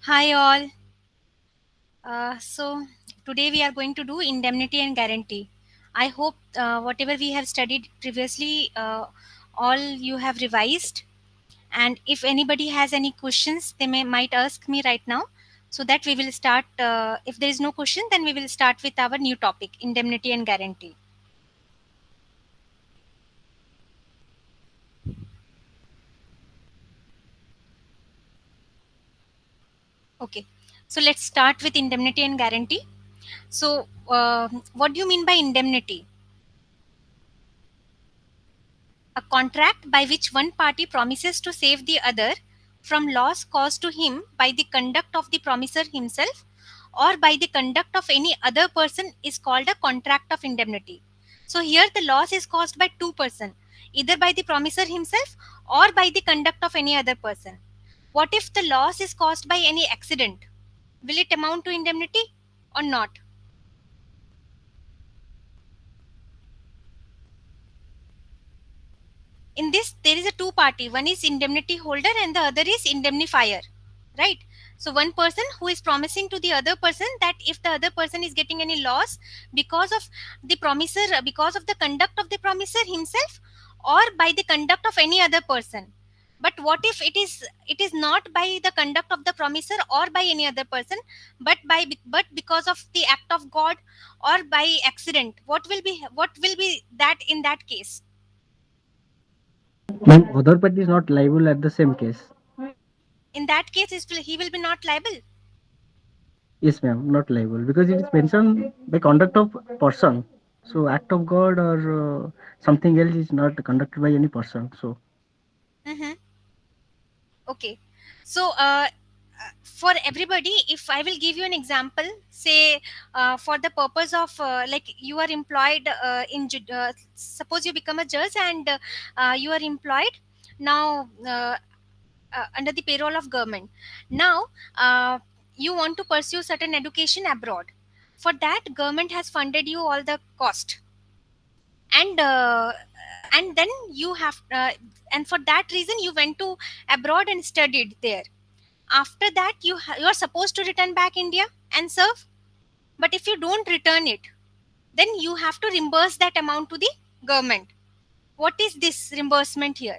Hi all. So today we are going to do indemnity and guarantee. I hope whatever we have studied previously, all you have revised. And if anybody has any questions, they might ask me right now, so that we will start. If there is no question, then we will start with our new topic, indemnity and guarantee. Okay. So let's start with indemnity and guarantee. So what do you mean by indemnity? A contract by which one party promises to save the other from loss caused to him by the conduct of the promiser himself or by the conduct of any other person is called a contract of indemnity. So here the loss is caused by two persons, either by the promiser himself or by the conduct of any other person. What if the loss is caused by any accident? Will it amount to indemnity or not? In this there is a two party, one is indemnity holder and the other is indemnifier, right? So one person who is promising to the other person that if the other person is getting any loss because of the promiser, because of the conduct of the promiser himself or by the conduct of any other person. But what if it is not by the conduct of the promiser or by any other person, but because of the act of god or by accident? What will be that in that case? Ma'am, other party is not liable at the same case. In that case he will be not liable. Yes, ma'am, not liable because it is mentioned by conduct of person. So act of God or something else is not conducted by any person. So Mm-hmm. Okay. So for everybody, if I will give you an example, say for the purpose of like you are employed suppose you become a judge and you are employed now under the payroll of government. Now you want to pursue certain education abroad. For that, government has funded you all the cost, and then you have and for that reason you went to abroad and studied there. After that you are supposed to return back India and serve. But if you don't return it, then you have to reimburse that amount to the government. What is this reimbursement here?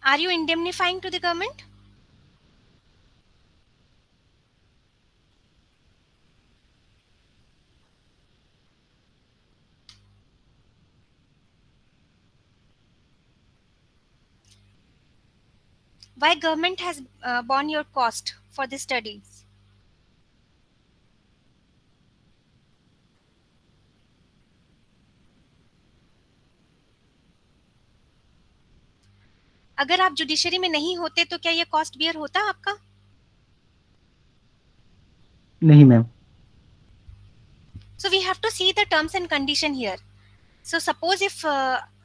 Are you indemnifying to the government? Why government has borne your cost for the studies? अगर आप judiciary में नहीं होते तो क्या ये cost bear होता आपका? nahi, ma'am. So we have to see the terms and condition here. So suppose if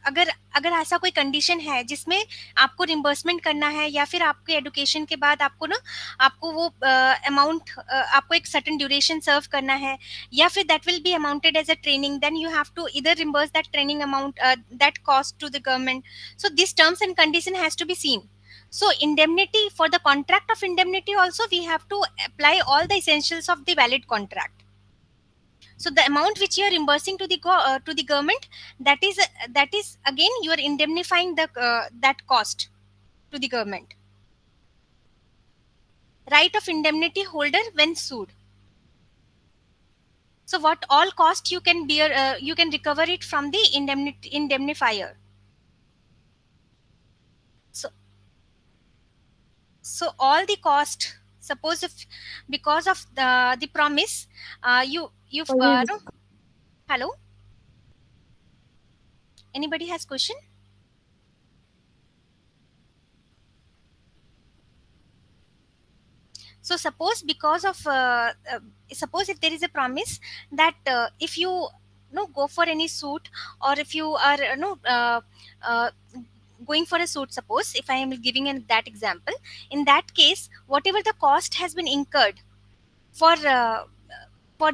अगर अगर ऐसा कोई कंडीशन है जिसमें आपको रिम्बर्समेंट करना है या फिर आपके एडुकेशन के बाद आपको ना आपको वो अमाउंट आपको एक सर्टेन ड्यूरेशन सर्व करना है या फिर that will be amounted as a training, then you have to इधर reimburse that training amount, that cost to the government. So this terms and condition has to be seen. So indemnity, for the contract of indemnity also we have to apply all the essentials of the valid contract. So the amount which you are reimbursing to the to the government, that is again you are indemnifying the that cost to the government. Right of indemnity holder when sued. So what all cost you can bear, you can recover it from the indemnifier. So all the cost, suppose if because of the promise, you've no, hello, anybody has question? So suppose because of suppose if there is a promise that if you no go for any suit, or if you are uh, going for a suit, suppose if I am giving that example, in that case whatever the cost has been incurred for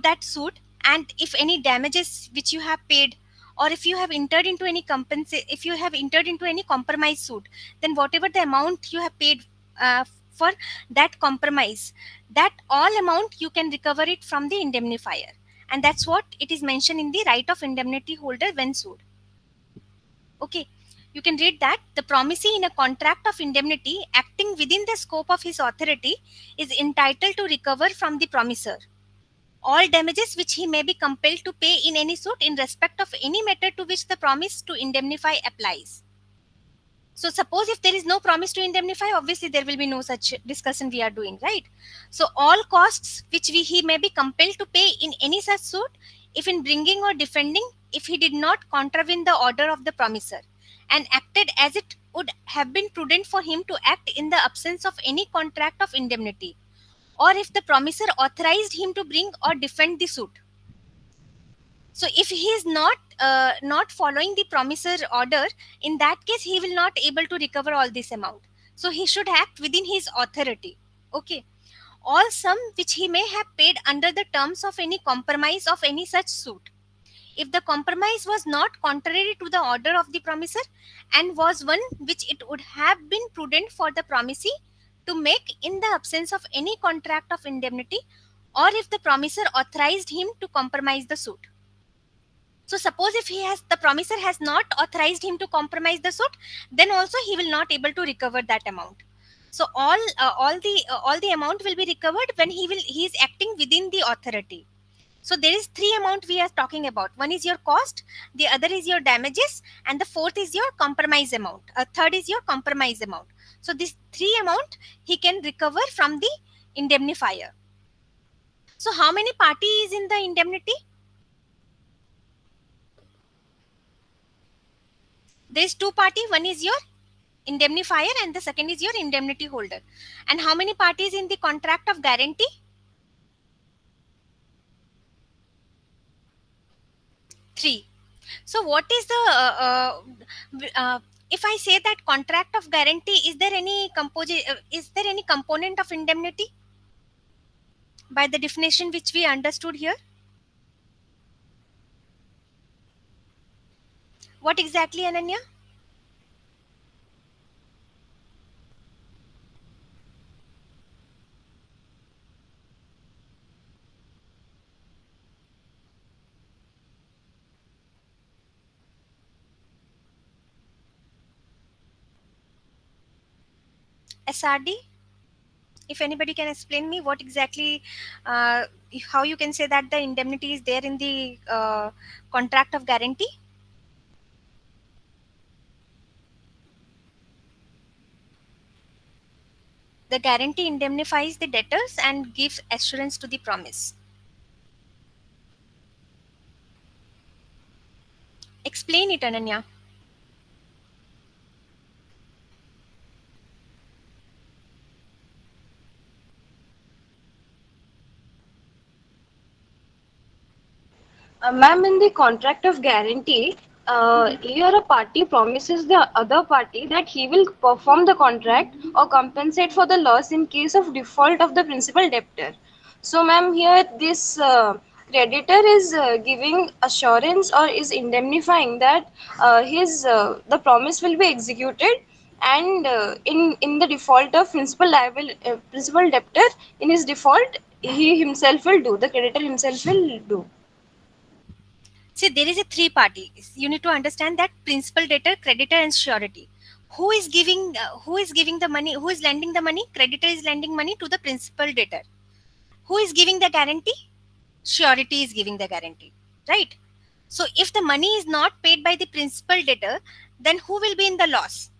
that suit, and if any damages which you have paid, or if you have entered into any if you have entered into any compromise suit, then whatever the amount you have paid for that compromise, that all amount you can recover it from the indemnifier. And that's what it is mentioned in the right of indemnity holder when sued. Okay, you can read that the promisee in a contract of indemnity acting within the scope of his authority is entitled to recover from the promisor all damages which he may be compelled to pay in any suit in respect of any matter to which the promise to indemnify applies. So suppose if there is no promise to indemnify, obviously there will be no such discussion we are doing, right? So all costs which he may be compelled to pay in any such suit, if in bringing or defending, if he did not contravene the order of the promisor and acted as it would have been prudent for him to act in the absence of any contract of indemnity, or if the promisor authorized him to bring or defend the suit. So if he is not following the promisor order, in that case he will not able to recover all this amount. So he should act within his authority. Okay. All sum which he may have paid under the terms of any compromise of any such suit, if the compromise was not contrary to the order of the promisor and was one which it would have been prudent for the promisee to make in the absence of any contract of indemnity, or if the promisor authorized him to compromise the suit. So suppose if the promisor has not authorized him to compromise the suit, then also he will not able to recover that amount. So all the amount will be recovered when he is acting within the authority. So there is three amount we are talking about. One is your cost, the other is your damages, and the fourth is your compromise amount. Third is your compromise amount. So this three amount he can recover from the indemnifier. So how many parties in the indemnity? There is two party. One is your indemnifier and the second is your indemnity holder. And how many parties in the contract of guarantee? Three. So what is the if I say that contract of guarantee, is there any component of indemnity by the definition which we understood here? What exactly, Ananya? SRD? If anybody can explain me what exactly, uh, how you can say that the indemnity is there in the contract of guarantee? The guarantee indemnifies the debtors and gives assurance to the promise. Explain it, Ananya. Ma'am, in the contract of guarantee, here a party promises the other party that he will perform the contract or compensate for the loss in case of default of the principal debtor. So, ma'am, here this creditor is giving assurance or is indemnifying that his the promise will be executed, and in the default of principal debtor, in his default, he himself will do, the creditor himself will do. See, there is a three parties. You need to understand that principal, debtor, creditor, and surety. Who is giving the money? Who is lending the money? Creditor is lending money to the principal debtor. Who is giving the guarantee? Surety is giving the guarantee, right? So, if the money is not paid by the principal debtor, then who will be in the loss?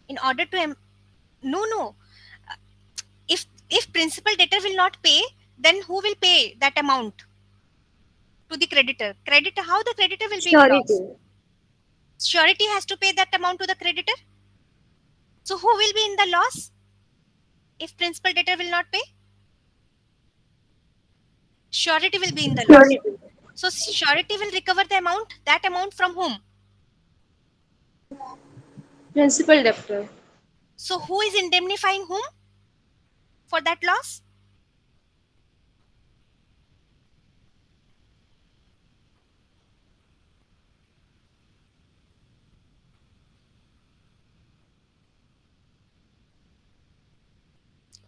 In order to no, if principal debtor will not pay, then who will pay that amount to the creditor? Creditor, how the creditor will be in loss? Surety. Surety has to pay that amount to the creditor. So who will be in the loss if principal debtor will not pay? Surety will be in the loss. Surety. So surety will recover the amount. That amount from whom? Principal debtor. So who is indemnifying whom for that loss?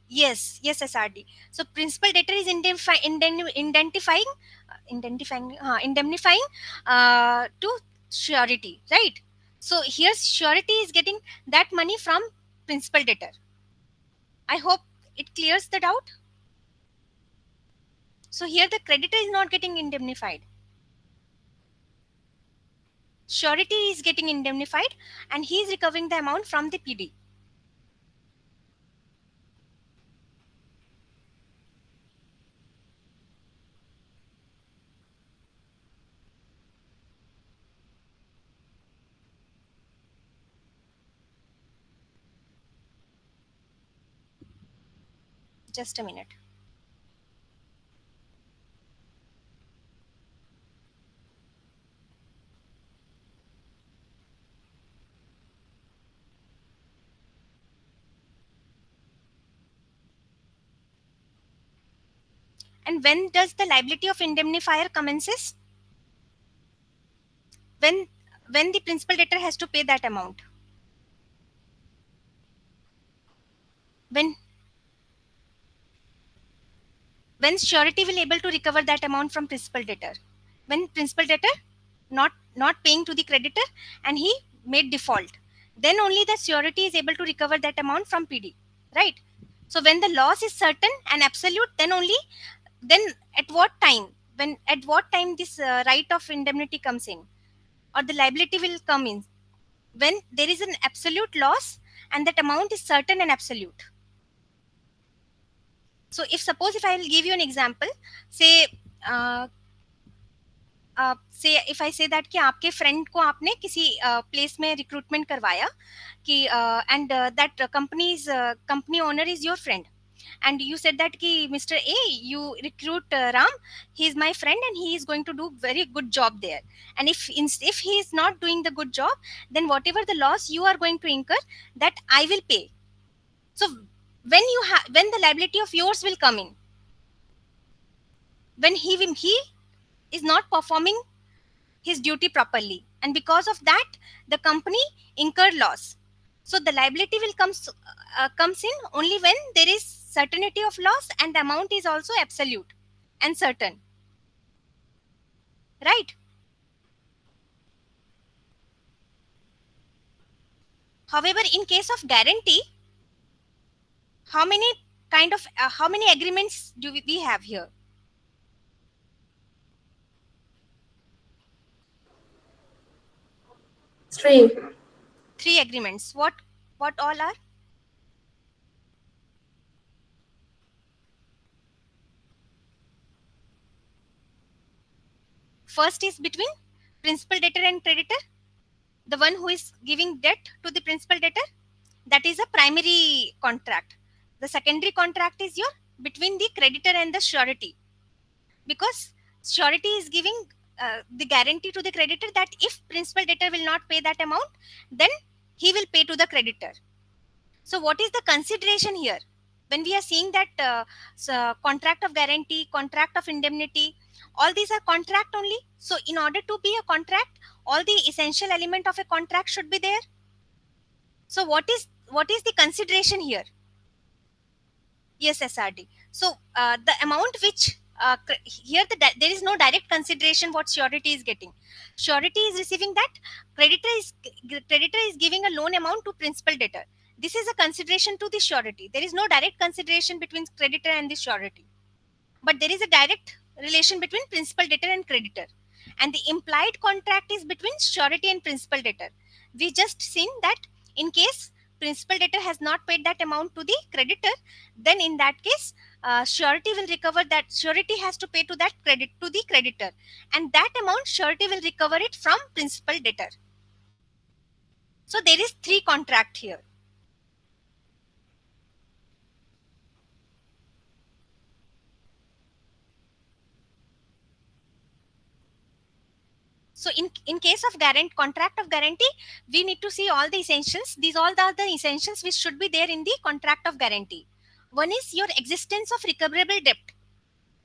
Yes, yes, SRD. So principal debtor is indemnifying to surety, right? So here surety is getting that money from principal debtor. I hope it clears the doubt. So here the creditor is not getting indemnified. Surety is getting indemnified, and he is recovering the amount from the PD. Just a minute. And when does the liability of indemnifier commences? When the principal debtor has to pay that amount. When surety will able to recover that amount from principal debtor? When principal debtor not paying to the creditor and he made default, then only the surety is able to recover that amount from PD, right? So when the loss is certain and absolute, then only, then at what time, when at what time this right of indemnity comes in, or the liability will come in? When there is an absolute loss and that amount is certain and absolute. So if suppose if I will give you an example, say से if I से that कि आपके friend को आपने किसी place में recruitment करवाया कि and that company owner is your friend, and you said that ki Mr. A, you recruit Ram, he is my friend and he is going to do very good job there, and if he is not doing the good job, then whatever the loss you are going to incur, that I will pay. So when the liability of yours will come in, when he is not performing his duty properly, and because of that the company incurred loss. So the liability will comes in only when there is certainty of loss and the amount is also absolute and certain, right? However, in case of guarantee, how many how many agreements do we have here? 3. 3 agreements. What all are? First is between principal debtor and creditor, the one who is giving debt to the principal debtor, that is a primary contract. The secondary contract is your between the creditor and the surety, because surety is giving the guarantee to the creditor that if principal debtor will not pay that amount, then he will pay to the creditor. So what is the consideration here when we are seeing that contract of guarantee, contract of indemnity, all these are contract only? So in order to be a contract, all the essential element of a contract should be there. So what is the consideration here? Yes, SRD. So the amount which here there is no direct consideration what surety is getting. Surety is receiving that creditor is giving a loan amount to principal debtor. This is a consideration to the surety. There is no direct consideration between creditor and the surety, but there is a direct relation between principal debtor and creditor, and the implied contract is between surety and principal debtor. We just seen that in case principal debtor has not paid that amount to the creditor, then in that case surety will recover that. Surety has to pay to that credit to the creditor, and that amount surety will recover it from principal debtor. So there is 3 contract here. So in case of contract of guarantee, we need to see all the essentials. These all are the essentials which should be there in the contract of guarantee. One is your existence of recoverable debt.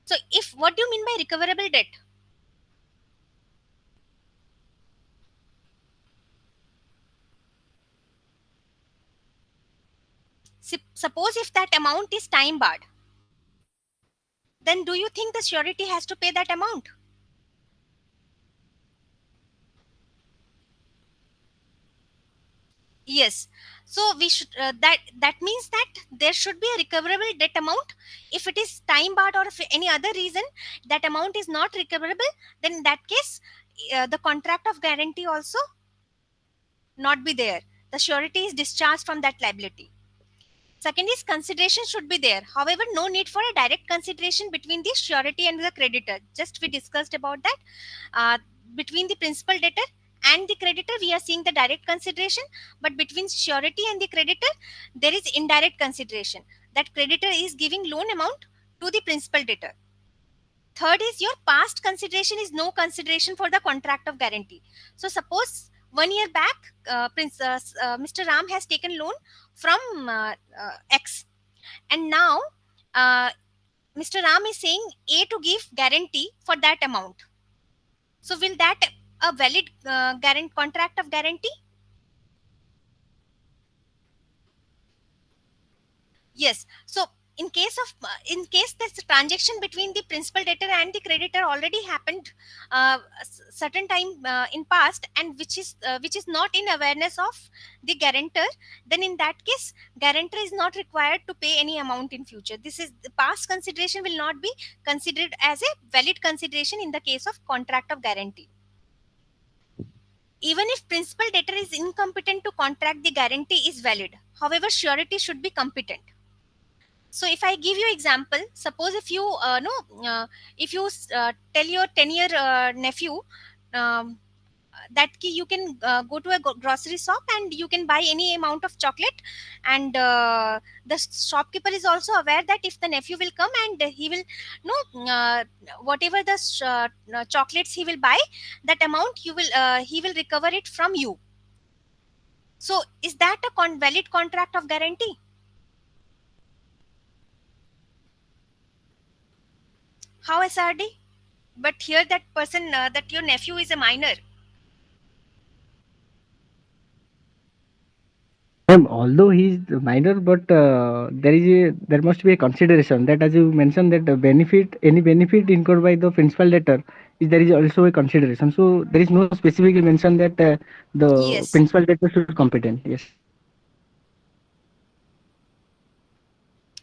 So what do you mean by recoverable debt? suppose if that amount is time barred, then do you think the surety has to pay that amount? Yes. So we should that means that there should be a recoverable debt amount. If it is time barred or if any other reason that amount is not recoverable, then in that case the contract of guarantee also not be there. The surety is discharged from that liability. Second is consideration should be there. However, no need for a direct consideration between the surety and the creditor. Just we discussed about that. Uh, Between the principal debtor and the creditor, we are seeing the direct consideration, but between surety and the creditor, there is indirect consideration. That creditor is giving loan amount to the principal debtor. Third is your past consideration is no consideration for the contract of guarantee. So suppose 1 year back, Mr. Ram has taken loan from X, and now uh, Mr. Ram is saying A to give guarantee for that amount. So will that a valid contract of guarantee? Yes. So in case this transaction between the principal debtor and the creditor already happened certain time in past, and which is not in awareness of the guarantor, then in that case guarantor is not required to pay any amount in future. This is the past consideration will not be considered as a valid consideration in the case of contract of guarantee. Even if principal debtor is incompetent to contract, the guarantee is valid. However, surety should be competent. So if I give you example, suppose if you no if you tell your 10-year nephew um, that you can go to a grocery shop and you can buy any amount of chocolate, and the shopkeeper is also aware that if the nephew will come and he will no whatever the chocolates he will buy, that amount you will he will recover it from you. So is that a valid contract of guarantee? How SRD? But here that person that your nephew is a minor. Although he is minor, but there must be a consideration that, as you mentioned, that any benefit incurred by the principal debtor, is there is also a consideration. So there is no specifically mention that the Yes. principal debtor should competent. Yes.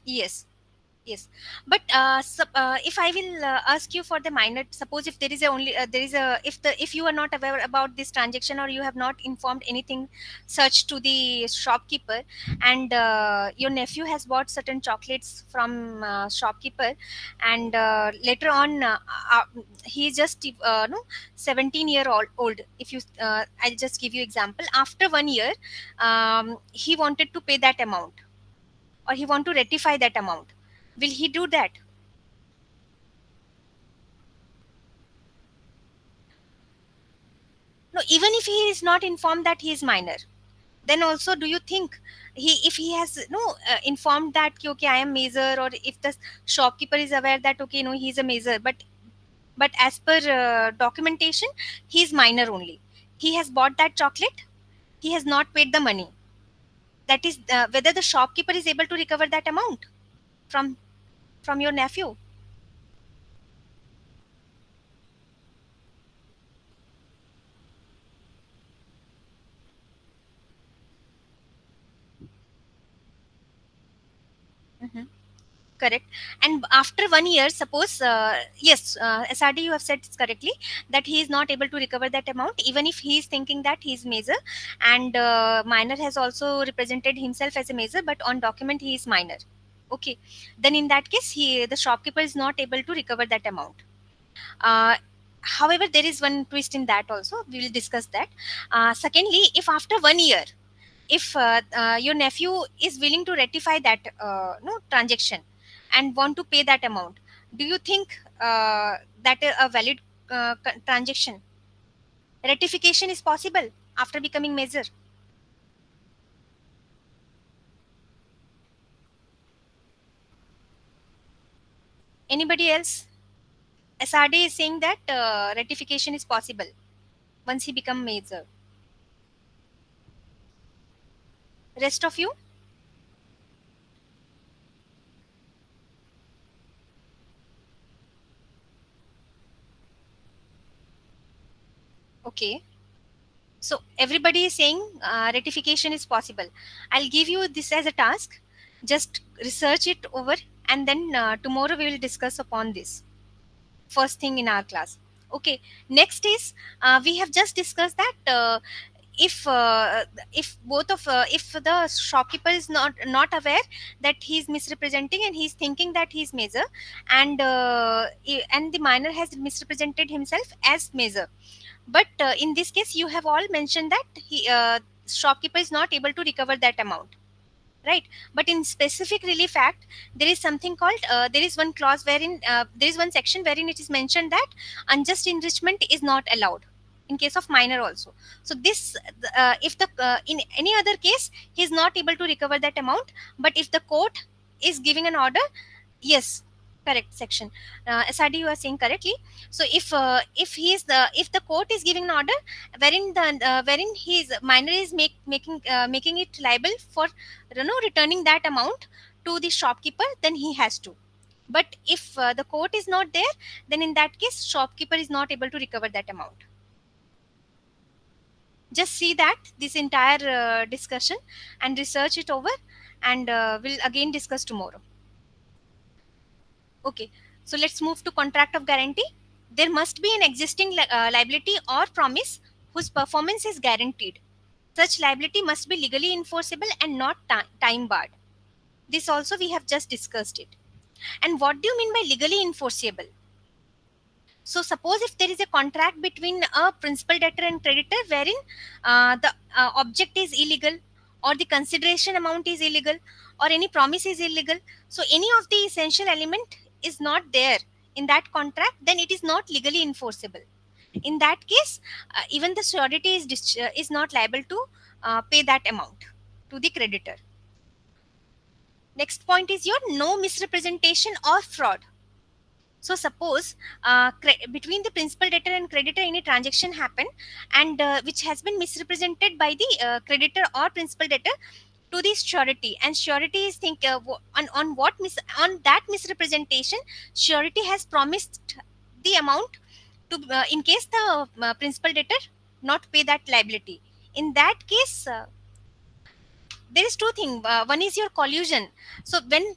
Yes. Yes, but if I will ask you for the minor, suppose if there is a only there is a if you are not aware about this transaction, or you have not informed anything such to the shopkeeper, and your nephew has bought certain chocolates from shopkeeper, and later on he is just no 17-year-old. If you I'll just give you example. After 1 year, he wanted to pay that amount, or he want to rectify that amount. Will he do that? No, even if he is not informed that he is minor, then also do you think if he has no informed that कि, okay, I am major, or if the shopkeeper is aware that okay, no, he is a major, but as per documentation he is minor only, he has bought that chocolate, he has not paid the money, that is whether the shopkeeper is able to recover that amount from your nephew? Mhm. Correct. And after 1 year, suppose yes, SRD, you have said correctly that he is not able to recover that amount, even if he is thinking that he is major, and minor has also represented himself as a major, but on document he is minor. Okay, then in that case the shopkeeper is not able to recover that amount. uh, However, there is one twist in that also, we will discuss that. Secondly, if after 1 year, if your nephew is willing to rectify that no transaction and want to pay that amount, do you think that a valid transaction rectification is possible after becoming major? Anybody else? SRD is saying that rectification is possible once he become major. Rest of you? Okay. So everybody is saying ratification is possible. I'll give you this as a task. Just research it over, and then tomorrow we will discuss upon this first thing in our class. Okay. Next is we have just discussed that if both of if the shopkeeper is not aware that he's misrepresenting and he's thinking that he's major, and the minor has misrepresented himself as major, but in this case you have all mentioned that shopkeeper is not able to recover that amount, right? But in specific relief act, there is something called there is one clause wherein there is one section wherein it is mentioned that unjust enrichment is not allowed in case of minor also. So this if the in any other case he is not able to recover that amount, but if the court is giving an order, yes, correct section, SRD, you are saying correctly. So if he is the if the court is giving an order wherein his minor is making it liable for returning that amount to the shopkeeper, then he has to. But if the court is not there, then in that case shopkeeper is not able to recover that amount. Just see that this entire discussion and research it over, and we'll again discuss tomorrow. Okay, so let's move to contract of guarantee. There must be an existing liability or promise whose performance is guaranteed. Such liability must be legally enforceable and not time barred. This also we have just discussed it. And what do you mean by legally enforceable? So suppose if there is a contract between a principal debtor and creditor wherein the object is illegal, or the consideration amount is illegal, or any promise is illegal, so any of the essential element is not there in that contract, then it is not legally enforceable. In that case, even the surety is not liable to pay that amount to the creditor. Next point is your no misrepresentation or fraud. So suppose between the principal debtor and creditor any transaction happen, and which has been misrepresented by the creditor or principal debtor to the surety, and surety is on that misrepresentation, surety has promised the amount to in case the principal debtor not pay that liability. In that case, there is two things. One is your collusion. So when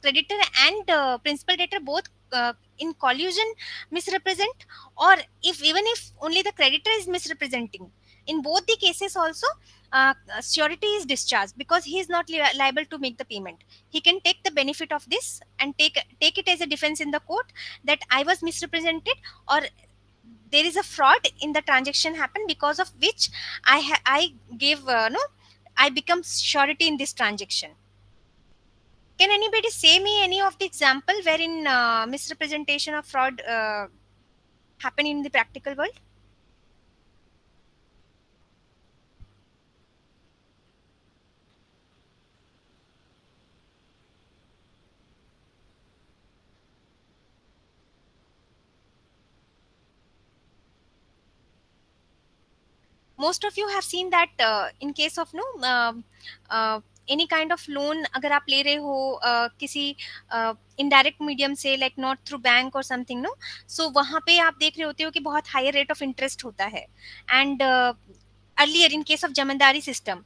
creditor and principal debtor both in collusion misrepresent, or if even if only the creditor is misrepresenting, in both the cases also surety is discharged, because he is not liable to make the payment. He can take the benefit of this and take it as a defense in the court that I was misrepresented, or there is a fraud in the transaction happened, because of which I gave no I become surety in this transaction. Can anybody say me any of the example wherein misrepresentation or fraud happen in the practical world? Most of you have seen that in case of no any kind of loan अगर आप ले रहे हो किसी indirect medium से, like not through bank और something, no, सो वहाँ पे आप देख रहे होते हो कि बहुत हायर रेट ऑफ इंटरेस्ट होता है. And earlier in case of zamindari system,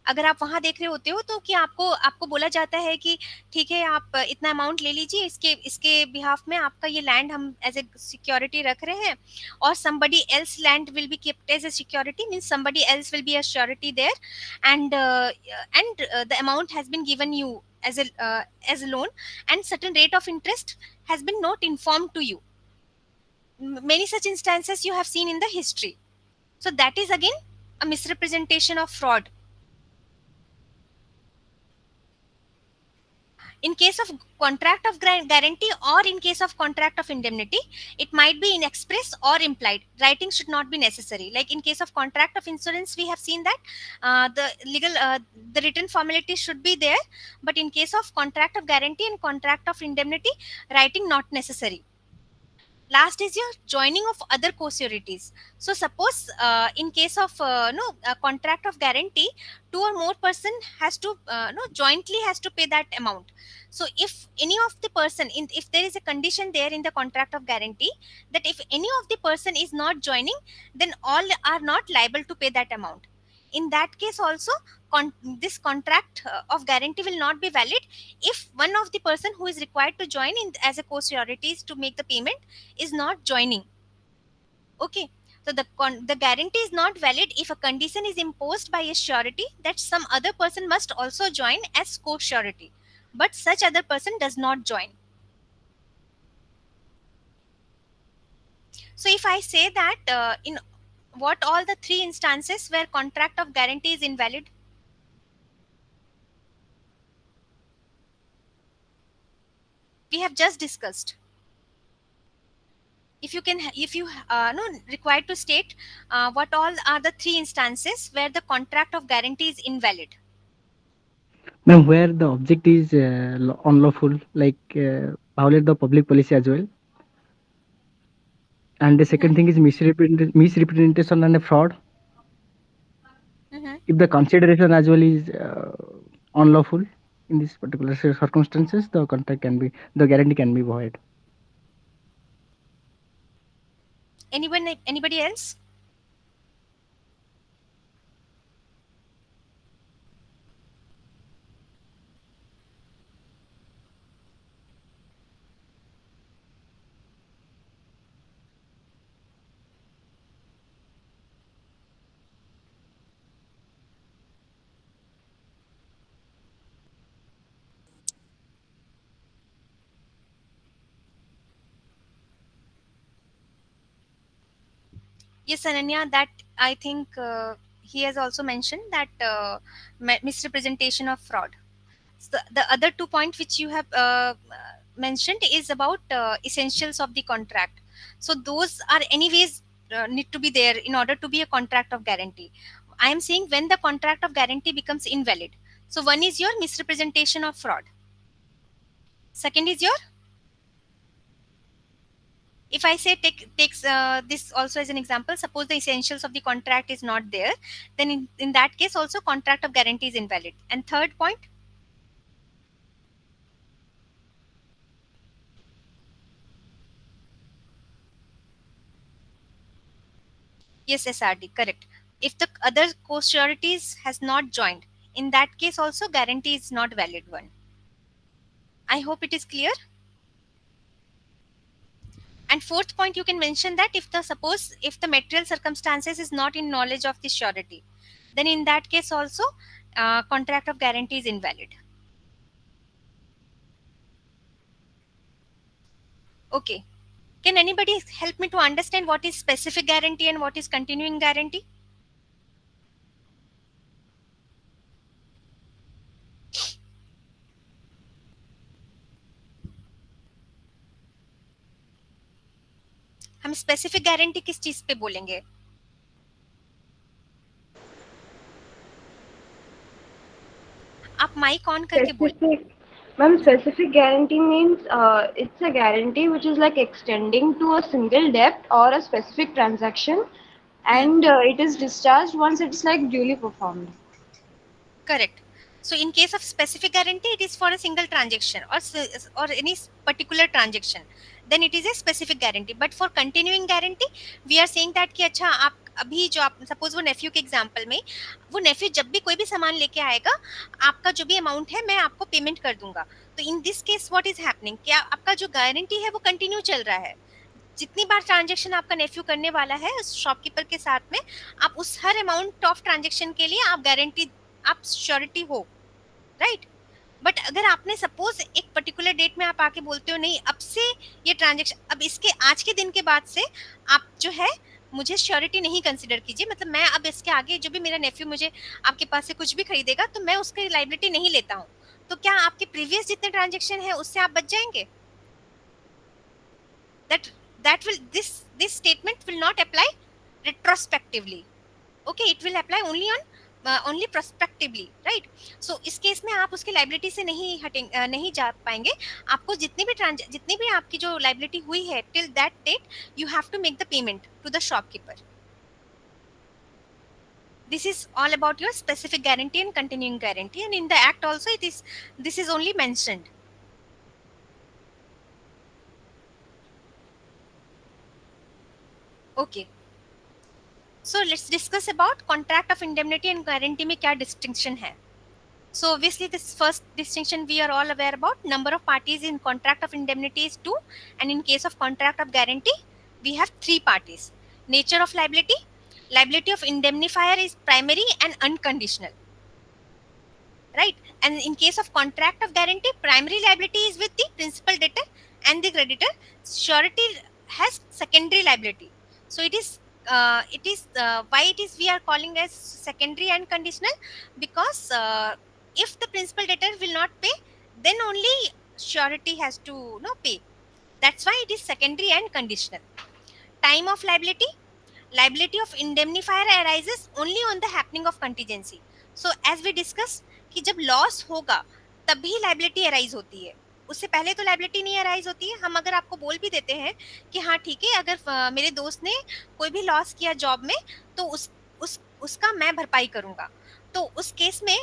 अगर आप वहां देख रहे होते हो तो कि आपको आपको बोला जाता है कि ठीक है आप इतना अमाउंट ले लीजिए, इसके इसके बिहाफ में आपका ये लैंड हम एज ए सिक्योरिटी रख रहे हैं, और somebody else land will be kept as a security, means somebody else will be a surety there, and the amount has been given you as a loan, and certain rate of interest has been not informed to you. Many such instances you have seen in the history. So that is again a misrepresentation of fraud. In case of contract of guarantee or in case of contract of indemnity, it might be in express or implied. Writing should not be necessary. Like in case of contract of insurance, we have seen that the written formality should be there, but in case of contract of guarantee and contract of indemnity, writing not necessary. Last is your joining of other co-sureties. So suppose in case of no a contract of guarantee, two or more person has to no jointly has to pay that amount. So if any of the person if there is a condition there in the contract of guarantee that if any of the person is not joining, then all are not liable to pay that amount. In that case also, this contract of guarantee will not be valid if one of the person who is required to join in as a co-sureties to make the payment is not joining. Okay. So the guarantee is not valid if a condition is imposed by a surety that some other person must also join as co-surety, but such other person does not join. So if I say that in what all the three instances where contract of guarantee is invalid, we have just discussed. If you can, if you no required to state what all are the three instances where the contract of guarantee is invalid. Ma'am, where the object is unlawful, like violate the public policy as well. And the second Mm-hmm. thing is misrepresentation and a fraud. Mm-hmm. If the consideration as well is unlawful in this particular circumstances, the contract can be, the guarantee can be void. Anybody else? Yes, Ananya, that I think he has also mentioned that misrepresentation of fraud. So the other 2 points which you have mentioned is about essentials of the contract. So those are anyways need to be there in order to be a contract of guarantee. I am saying when the contract of guarantee becomes invalid. So one is your misrepresentation of fraud. Second is your, if I say takes this also as an example, suppose the essentials of the contract is not there, then in that case also contract of guarantee is invalid. And third point, yes, SRD, correct. If the other co-sureties has not joined, in that case also guarantee is not valid one. I hope it is clear. And fourth point, you can mention that if the suppose if the material circumstances is not in knowledge of the surety, then in that case also contract of guarantee is invalid. Okay. Can anybody help me to understand what is specific guarantee and what is continuing guarantee? हम specific guarantee किस चीज पे बोलेंगे? आप mic on करके बोल. Specific, ma'am, specific guarantee means it's a guarantee which is like extending to a single debt or a specific transaction, and it is discharged once it's like duly performed. Correct. So in case of specific guarantee, it is for a single transaction or any particular transaction. Then it is a specific guarantee. But for continuing guarantee, we are saying that कि अच्छा आप अभी जो आप suppose वो नेफ्यू के example में वो नेफ्यू जब भी कोई भी सामान लेके आएगा आपका जो भी अमाउंट है मैं आपको पेमेंट कर दूंगा. तो in this case what is happening, क्या आपका जो गारंटी है वो कंटिन्यू चल रहा है. जितनी बार ट्रांजेक्शन आपका नेफ्यू करने वाला है उस शॉपकीपर के साथ में, आप उस हर अमाउंट ऑफ ट्रांजेक्शन के लिए आप गारंटी, आप श्योरिटी हो, राइट. बट अगर आपने सपोज एक पर्टिकुलर डेट में आप आके बोलते हो नहीं अब से ये ट्रांजेक्शन, अब इसके आज के दिन के बाद से आप जो है मुझे श्योरिटी नहीं कंसिडर कीजिए, मतलब मैं अब इसके आगे जो भी मेरा नेफ्यू मुझे आपके पास से कुछ भी खरीदेगा तो मैं उसकी लाइबिलिटी नहीं लेता हूँ, तो क्या आपके प्रीवियस जितने ट्रांजेक्शन है उससे आप बच जाएंगे? that will this statement will not apply retrospectively. Okay, it will apply only on only prospectively, right. So इस केस में आप उसकी लाइबिलिटी से नहीं जा पाएंगे। आपको जितनी भी आपकी जो लाइबिलिटी हुई है till that date, you have to make the payment to the shopkeeper. This is all about your specific guarantee and continuing guarantee, and in the act also this is only mentioned. Okay, so let's discuss about contract of indemnity and guarantee में क्या distinction है. So obviously this first distinction we are all aware about. Number of parties in contract of indemnity is 2, and in case of contract of guarantee we have 3 parties. Nature of liability: liability of indemnifier is primary and unconditional, right? And in case of contract of guarantee, primary liability is with the principal debtor and the creditor. Surety has secondary liability. So why it is we are calling as secondary and conditional, because if the principal debtor will not pay, then only surety has to pay. That's why it is secondary and conditional. Time of liability: liability of indemnifier arises only on the happening of contingency. So as we discussed कि जब loss होगा तभी liability arise होती है, उससे पहले तो liability नहीं अराइज होती है। हम अगर आपको बोल भी देते हैं कि हाँ ठीक है, अगर मेरे दोस्त ने कोई भी लॉस किया जॉब में तो उसका मैं भरपाई करूंगा, तो उस केस में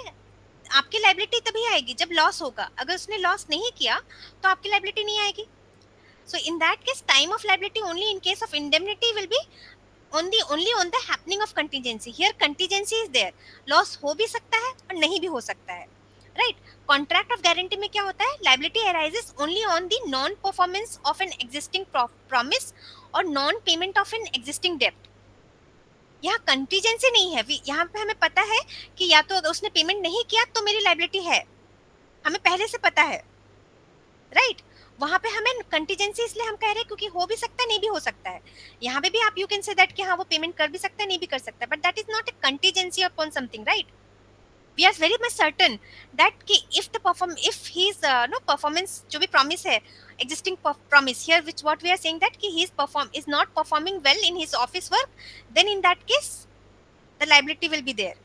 आपकी लाइबिलिटी तभी आएगी जब लॉस होगा। अगर उसने लॉस नहीं किया तो आपकी लाइबिलिटी नहीं आएगी। So in that case, time of liability only in case of indemnity will be only on the happening of contingency. Here contingency is there, loss हो भी सकता है और नहीं भी हो सकता है, right? Contract of guarantee में क्या होता है? Liability arises only on the non performance of an existing promise or non payment of an existing debt. यहाँ कंटीजेंसी नहीं है, यहाँ पे हमें पता है कि या तो उसने पेमेंट नहीं किया तो मेरी लाइबिलिटी है, हमें पहले से पता है, राइट? वहां पे हमें कंटीजेंसी इसलिए हम कह रहे हैं क्योंकि हो भी सकता है नहीं भी हो सकता है। यहाँ पे भी आप यू कैन से दैट कि हाँ वो पेमेंट कर भी सकता है नहीं भी कर सकता है, but that is not a contingency upon something, right? We are very much certain that कि if he is no performance जो भी प्रॉमिस है existing promise here, which what we are saying that ki he is not performing well in his office work, then in that case the liability will be there.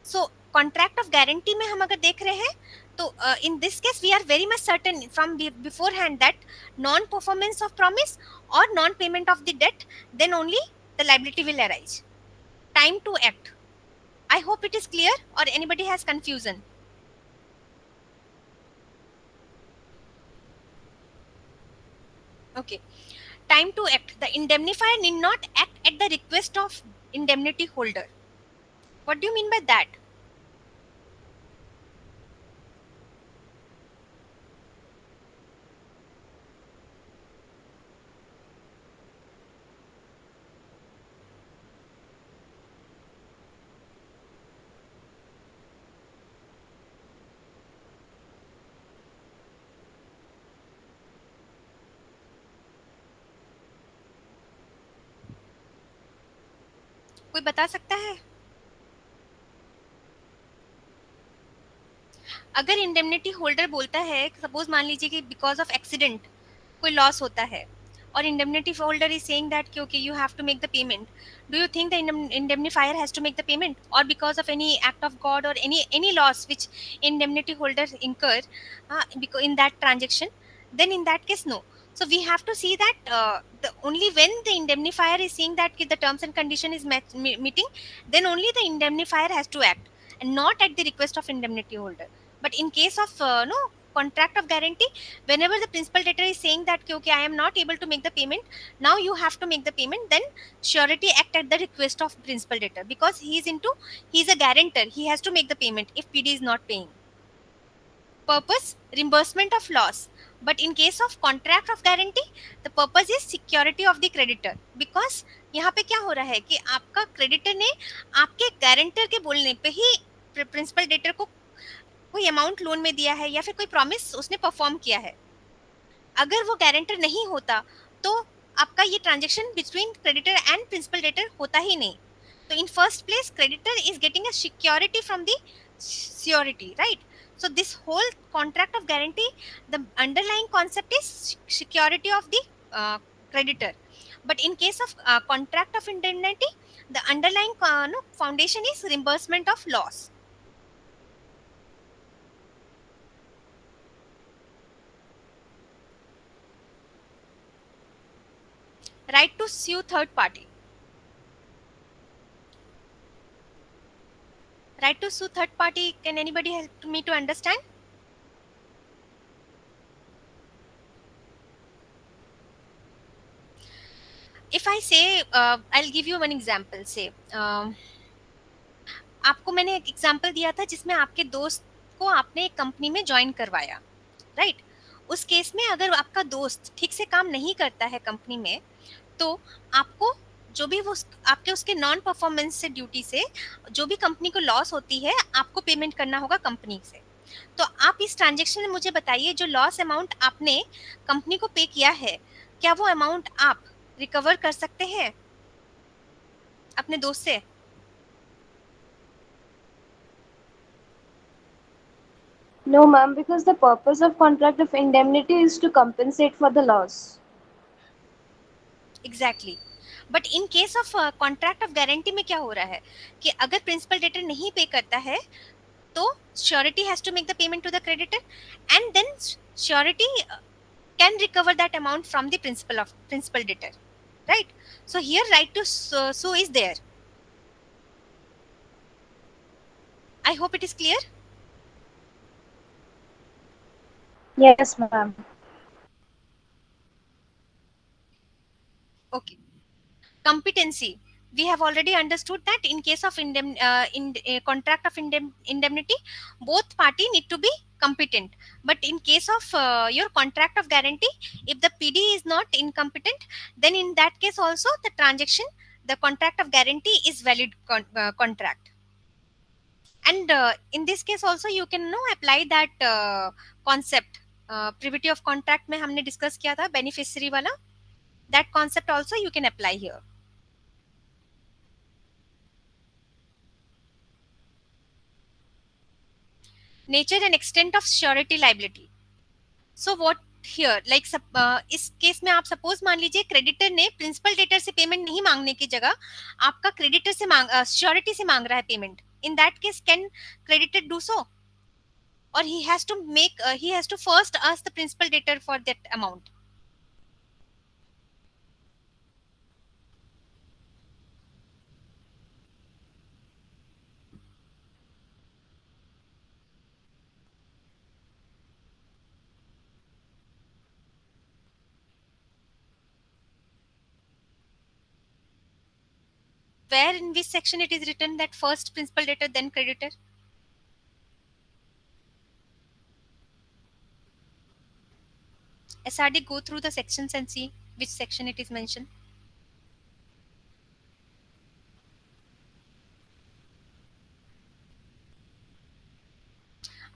So contract of guarantee में हम अगर देख रहे हैं तो in this case we are very much certain from beforehand that non performance of promise or non payment of the debt, then only the liability will arise. Time to act: I hope it is clear or anybody has confusion. Okay, time to act: the indemnifier need not act at the request of indemnity holder. What do you mean by that? कोई बता सकता है? अगर indemnity holder बोलता है, suppose मान लीजिए कि बिकॉज ऑफ एक्सीडेंट कोई लॉस होता है और indemnity holder is saying that okay, you have to make the payment, do you think the indemnifier has to make the payment, or because of any act of god or any loss which indemnity holder incur because in that transaction, then in that case no. So we have to see that the only when the indemnifier is seeing that the terms and condition is meeting, then only the indemnifier has to act and not at the request of indemnity holder. But in case of no contract of guarantee, whenever the principal debtor is saying that okay, I am not able to make the payment, now you have to make the payment, then surety act at the request of principal debtor, because he is a guarantor, he has to make the payment if PD is not paying. Purpose: reimbursement of loss. But in case of contract of guarantee, the purpose is security of the creditor, because यहाँ पे क्या हो रहा है कि आपका creditor ने आपके गारंटर के बोलने पे ही प्रिंसिपल डेटर को कोई अमाउंट लोन में दिया है या फिर कोई प्रॉमिस उसने परफॉर्म किया है। अगर वो गारंटर नहीं होता तो आपका ये transaction between creditor and principal debtor होता ही नहीं। तो in first place creditor is getting a security from the surety, right? So this whole contract of guarantee, the underlying concept is security of the creditor. But in case of contract of indemnity, The underlying foundation is reimbursement of loss. Right to sue third party. Right to sue third party, can anybody help me to understand? If I say, I'll give you one example. Say, आपको मैंने एक example दिया था जिसमें आपके दोस्त को आपने एक कंपनी में ज्वाइन करवाया, राइट? उस केस में अगर आपका दोस्त ठीक से काम नहीं करता है कंपनी में, तो आपको जो भी वो आपके उसके नॉन परफॉर्मेंस से ड्यूटी से जो भी कंपनी को लॉस होती है, आपको पेमेंट करना होगा कंपनी से। तो आप इस ट्रांजेक्शन में मुझे बताइए, जो लॉस अमाउंट आपने कंपनी को पे किया है, क्या वो अमाउंट आप रिकवर कर सकते हैं अपने दोस्त से? No, ma'am, because the purpose of contract of indemnity is to compensate for the loss. Exactly. But in case of contract of guarantee में क्या हो रहा है कि अगर प्रिंसिपल डेटर नहीं पे करता है, तो surety has to make the payment to the creditor and then surety can recover that amount from the principal debtor, right? So here right to sue is there. I hope it is clear. Yes, ma'am. Okay. Competency, we have already understood that in case of contract of indemnity, both party need to be competent. But in case of your contract of guarantee, if the PD is not incompetent, then in that case also the transaction, the contract of guarantee is valid contract. And in this case also you can apply that concept, privity of contract में हमने discuss किया था beneficiary वाला, that concept also you can apply here. Nature and extent of surety liability. So what here, like इस केस में आप suppose मान लीजिए क्रेडिटर ने प्रिंसिपल डेटर से पेमेंट नहीं मांगने की जगह आपका क्रेडिटर से श्योरिटी से मांग रहा है payment. In that case can creditor do so, or he has to first ask the principal debtor for that amount? Where in which section it is written that first principal debtor then creditor? SRD, go through the sections and see which section it is mentioned.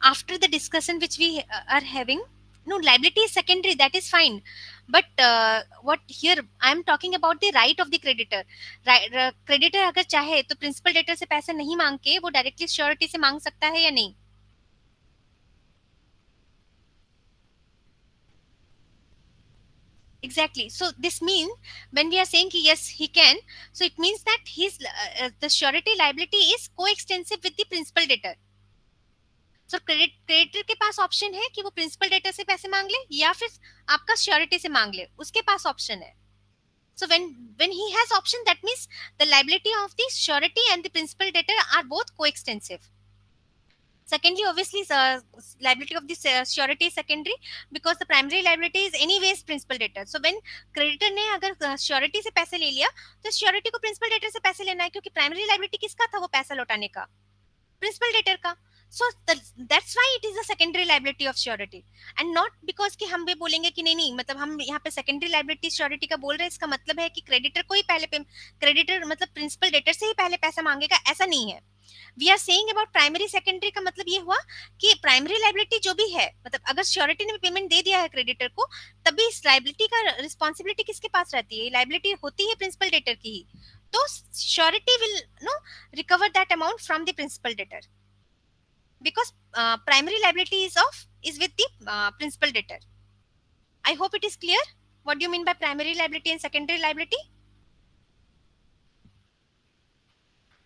After the discussion which we are having, no, liability is secondary, that is fine. But what here I am talking about the right of the creditor. Creditor अगर चाहे तो principal debtor से पैसे नहीं मांग के वो directly surety से मांग सकता है या नहीं? Exactly. So this means when we are saying yes he can, so it means that his the surety liability is coextensive with the principal debtor. So creditor के पास ऑप्शन है कि वो प्रिंसिपल डेटर से पैसे मांग ले या फिर आपका श्योरिटी से मांग ले, उसके पास ऑप्शन है. So when he has option, that means the liability of the surety and the principal debtor are both coextensive. Secondly, obviously liability of the surety is secondary because the primary liability is anyways principal debtor. So when creditor ने अगर surety से पैसे ले लिया तो surety को principal debtor से पैसे लेना है, क्योंकि primary liability किसका था वो पैसा लौटाने का? Principal debtor का. So that's why it is a secondary liability of surety and not because कि हम भी बोलेंगे कि नहीं मतलब हम यहाँ पे secondary liability surety का बोल रहे हैं, इसका मतलब है कि creditor को ही पहले creditor मतलब principal debtor से ही पहले पैसा मांगेगा, ऐसा नहीं है. We are saying about primary secondary का मतलब ये हुआ कि प्राइमरी लाइबिलिटी जो भी है, मतलब अगर श्योरिटी ने पेमेंट दे दिया है क्रेडिटर को, तभी इस लाइबिलिटी का रिस्पॉन्सिबिलिटी किसके पास रहती है? लाइबिलिटी होती है प्रिंसिपल डेटर की ही. तो surety will recover that amount from the principal debtor because primary liability is with the principal debtor. I hope it is clear what do you mean by primary liability and secondary liability.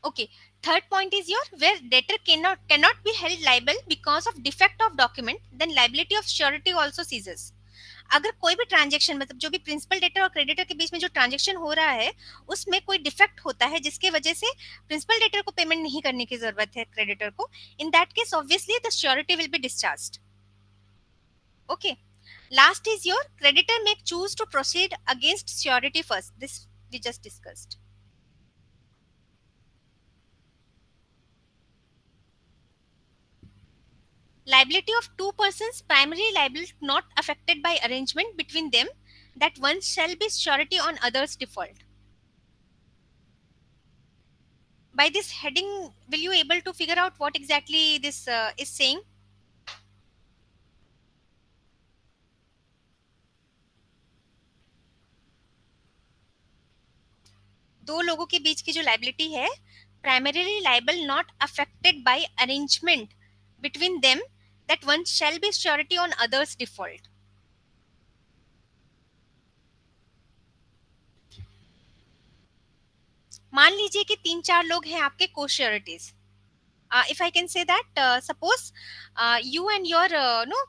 Okay. Third point is your where debtor cannot be held liable because of defect of document, then liability of surety also ceases. अगर कोई भी transaction मतलब जो भी principal debtor और creditor के बीच में जो ट्रांजेक्शन हो रहा है उसमें कोई डिफेक्ट होता है जिसके वजह से प्रिंसिपल डेटर को पेमेंट नहीं करने की जरूरत है क्रेडिटर को, in that case obviously the surety will be discharged. Okay. Last is your creditor may choose to proceed against surety first. This we just discussed. Liability of two persons primarily liable not affected by arrangement between them, that one shall be surety on others default. By this heading will you able to figure out what exactly this is saying? दो लोगों के बीच की जो liability है primarily liable not affected by arrangement between them, that one shall be surety on others default. मान लीजिए कि 3-4 लोग हैं आपके को sureties. If I can say that, suppose you and your no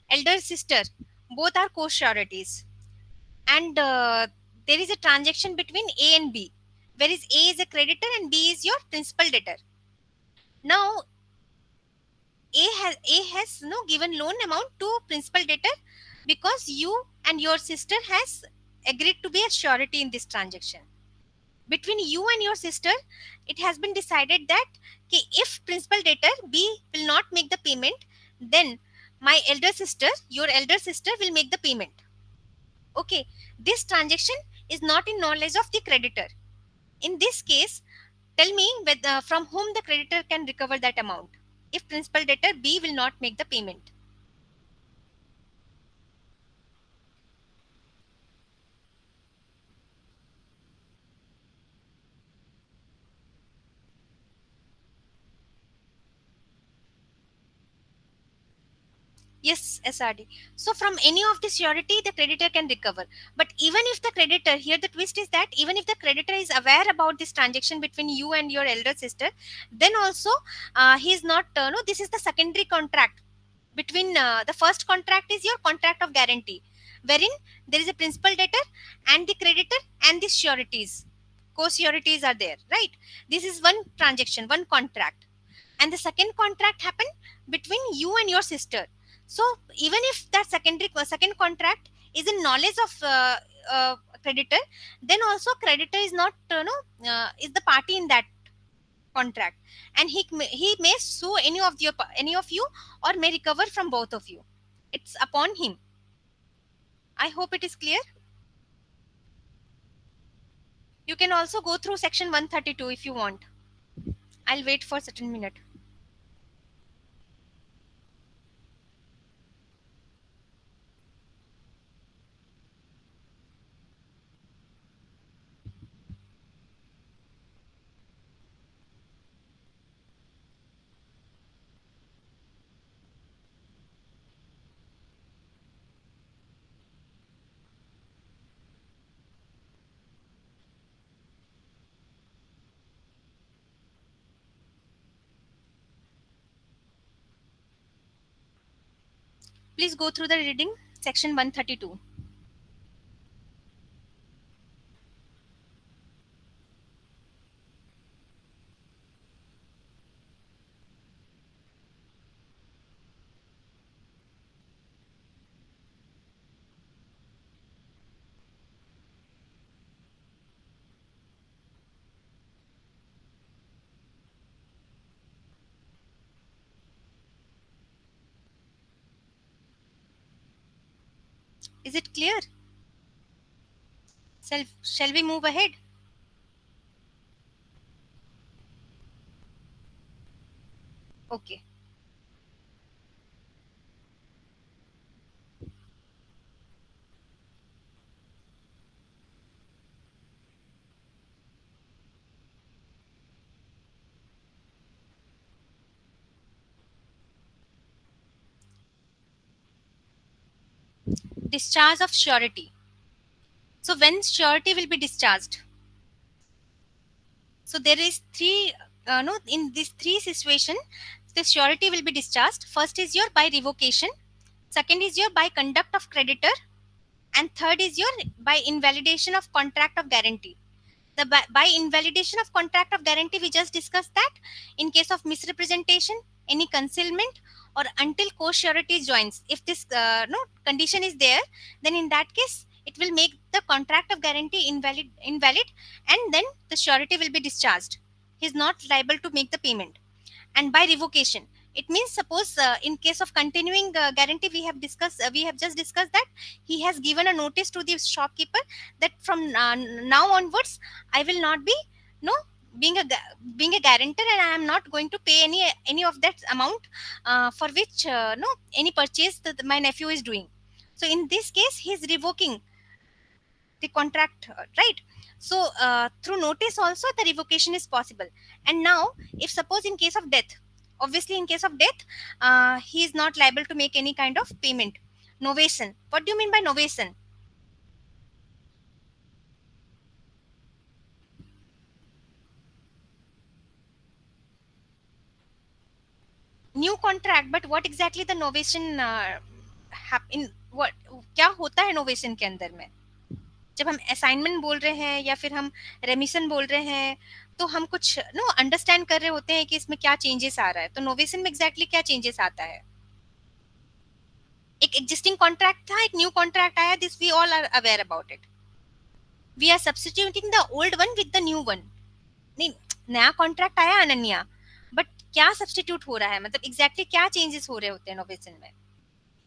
elder sister both are co-sureties, and there is a transaction between A and B, whereas A is a creditor and B is your principal debtor. Now A has no given loan amount to principal debtor because you and your sister has agreed to be a surety in this transaction. Between you and your sister, it has been decided that if principal debtor B will not make the payment, then my elder sister, your elder sister, will make the payment. Okay, this transaction is not in knowledge of the creditor. In this case, tell me whether, from whom the creditor can recover that amount if principal debtor B will not make the payment. Yes, SRD. So from any of the surety, the creditor can recover. But even if the creditor, here the twist is that even if the creditor is aware about this transaction between you and your elder sister, then also he is not, no, this is the secondary contract. Between the first contract is your contract of guarantee, wherein there is a principal debtor and the creditor and the sureties. Co-sureties are there, right? This is one transaction, one contract, and the second contract happened between you and your sister. So even if that second contract is in knowledge of creditor, then also creditor is not is the party in that contract, and he may sue any of you or may recover from both of you. It's upon him. I hope it is clear. You can also go through section 132 if you want. I'll wait for a certain minute. Please go through the reading, section 132. Is it clear? Shall we move ahead? Okay. Discharge of surety. So when surety will be discharged? So there is three, no, in these three situation, the surety will be discharged. First is your by revocation, second is your by conduct of creditor, and third is your by invalidation of contract of guarantee. The by invalidation of contract of guarantee, we just discussed that in case of misrepresentation, any concealment, or until co-surety joins. If this no condition is there, then in that case it will make the contract of guarantee invalid, and then the surety will be discharged. He is not liable to make the payment. And by revocation, it means suppose in case of continuing guarantee, we have just discussed that he has given a notice to the shopkeeper that from now onwards I will not be no being being a guarantor, and I am not going to pay any of that amount for which no any purchase that my nephew is doing. So in this case he is revoking the contract, right? So through notice also the revocation is possible. And now if suppose in case of death, obviously in case of death he is not liable to make any kind of payment. Novation, what do you mean by novation? New contract, but what exactly the novation in what, क्या होता है novation के अंदर में? जब हम assignment बोल रहे हैं या फिर हम रेमिशन बोल रहे हैं, तो हम कुछ नो अंडरस्टैंड कर रहे होते हैं कि इसमें क्या चेंजेस आ रहा है. तो नोवेशन में एग्जैक्टली क्या चेंजेस आता है? एक एग्जिस्टिंग कॉन्ट्रैक्ट था, एक न्यू कॉन्ट्रैक्ट आया, this we all are aware about it. We are substituting the old one with the new one. नहीं, नया कॉन्ट्रैक्ट आया अनन्या, बट क्या सब्स्टिट्यूट हो रहा है, मतलब एग्जैक्टली क्या चेंजेस हो रहे होते हैं नोवेशन में?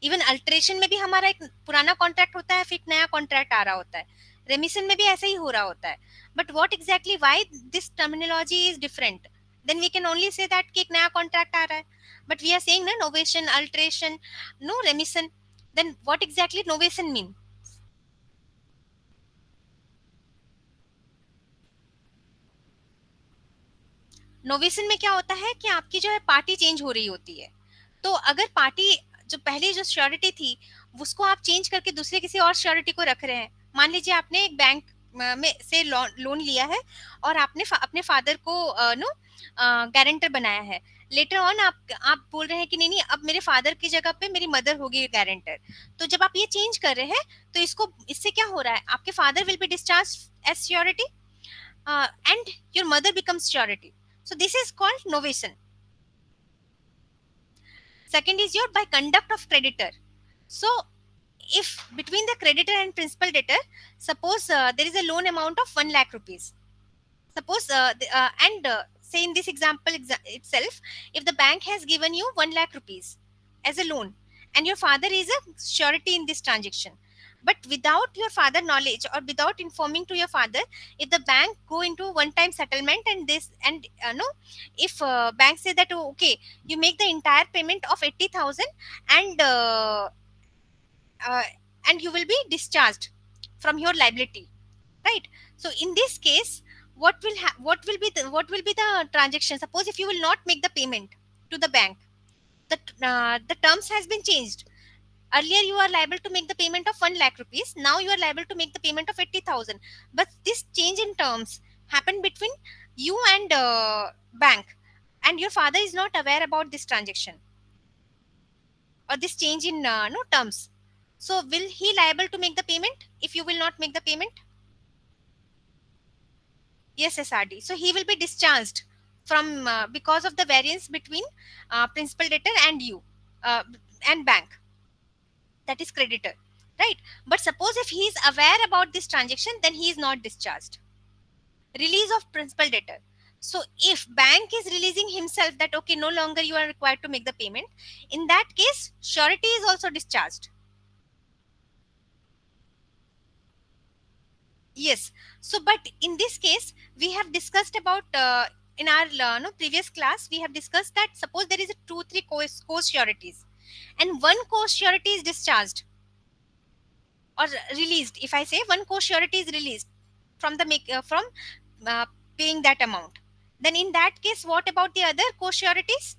इवन अल्टरेशन में भी हमारा एक पुराना कॉन्ट्रैक्ट होता है, फिर नया कॉन्ट्रैक्ट आ रहा होता है. रेमिशन में भी ऐसा ही हो रहा होता है. But what exactly why this terminology is different? Then we can only say that कि एक नया कॉन्ट्रैक्ट आ रहा है. बट वी आर सेइंग ना novation, alteration, no remission. Then what exactly novation mean? Novation में क्या होता है कि आपकी जो है पार्टी चेंज हो रही होती है. तो अगर पार्टी जो पहले जो श्योरिटी थी उसको आप चेंज करके दूसरे किसी और श्योरिटी को रख रहे हैं. मान लीजिए आपने एक बैंक में से लोन लिया है और आपने अपने फादर को नो गारंटर बनाया है. लेटर ऑन आप बोल रहे हैं कि नहीं नहीं, अब मेरे फादर की जगह पे मेरी मदर होगी गारंटर. तो जब आप ये चेंज कर रहे हैं तो इससे क्या हो रहा है, आपके father will be discharge as surety and your mother becomes surety. So this is called novation. Second is your by conduct of creditor. So if between the creditor and principal debtor, suppose there is a loan amount of 1 lakh rupees. Suppose say in this example itself, if the bank has given you 1 lakh rupees as a loan and your father is a surety in this transaction, but without your father knowledge or without informing to your father, if the bank go into one time settlement and this and no, if bank say that, oh, okay, you make the entire payment of 80,000 and uh, and you will be discharged from your liability, right? So in this case what will be the transaction? Suppose if you will not make the payment to the bank, the terms has been changed. Earlier you are liable to make the payment of 1 lakh rupees, now you are liable to make the payment of 80,000. But this change in terms happened between you and bank, and your father is not aware about this transaction or this change in no terms. So will he liable to make the payment if you will not make the payment? Yes, SRD. So he will be discharged from because of the variance between principal debtor and you and bank, that is creditor, right? But suppose if he is aware about this transaction, then he is not discharged. Release of principal debtor. So if bank is releasing himself that okay, no longer you are required to make the payment, in that case surety is also discharged. Yes. So but in this case we have discussed about in our no, previous class we have discussed that suppose there is a 2-3 co-sureties and one co-surety is discharged or released. If I say one co-surety is released from the from uh, paying that amount, then in that case what about the other co-sureties?